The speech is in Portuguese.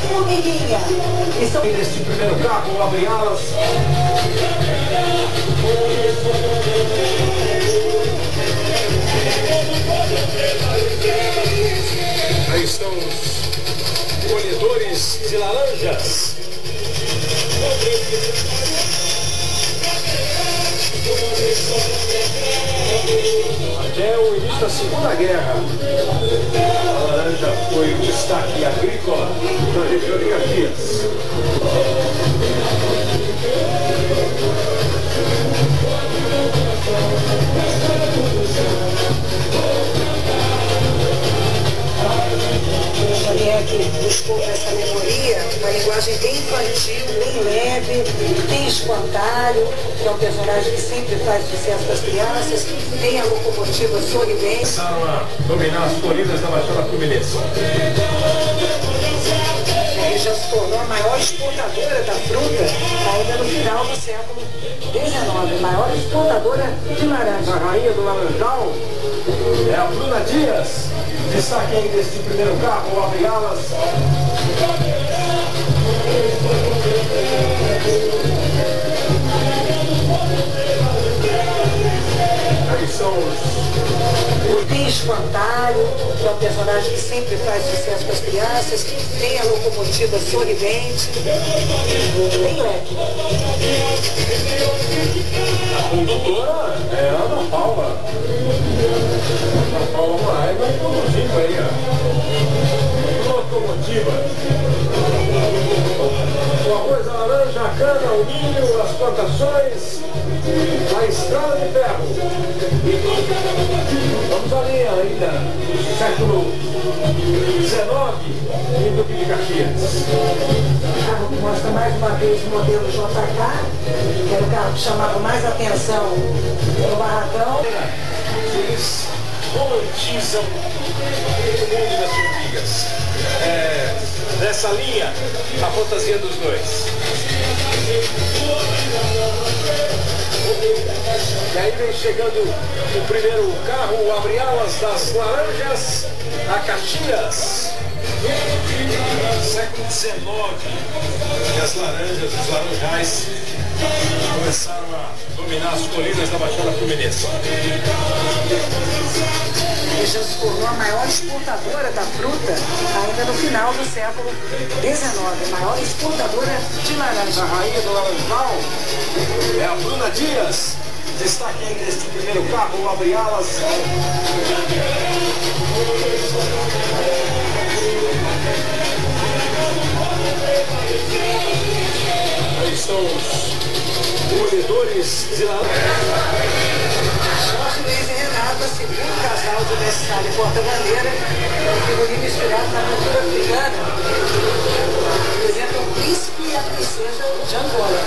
Formiguinha. Neste primeiro carro, abre alas. Aí estão os colhedores de laranjas. Até o início da Segunda Guerra, a laranja foi um destaque agrícola na região de Caxias. Que buscou essa alegoria, uma linguagem bem infantil, bem leve, tem espantalho, que é um personagem que sempre faz sucesso com as crianças, tem a locomotiva sorridente. Começaram a dominar as colinas da Baixada Fluminense. E já se tornou a maior exportadora da fruta, ainda no final do século XIX, maior exportadora de laranja. A rainha do laranjal é a Bruna Dias. Destaque aí deste primeiro carro, abre alas. Aí são os... Tem espantalho, que é um personagem que sempre faz sucesso com as crianças, tem a locomotiva sorridente, bem leve. A condutora é a Ana Paula. Ana Paula Moraes vai conduzindo aí a locomotiva. O arroz, a laranja, a cana, o milho, as plantações, a estrada de ferro. Vamos ali ainda, no século XIX, em Duque de Caxias. O carro que mostra mais uma vez o modelo JK, que era o carro que chamava mais atenção no barracão. Eles romantizam o mundo das formigas. Nessa linha, a fantasia dos dois. E aí vem chegando o primeiro carro, o abre-alas das laranjas, a Caxias. Século XIX, e as laranjas, os laranjais começaram a dominar as colinas da Baixada Fluminense. E já se tornou a maior exportadora da fruta, ainda no final do século XIX, maior exportadora de laranja. A rainha do laranjal é a Bruna Dias. Destaque aí neste primeiro carro, abre alas. Aí estão os colhedores de laranja. Jorge Luiz e Renata, segundo casal de mestre e porta-bandeira, um figurino inspirado na cultura africana. Representa o príncipe e a princesa de Angola.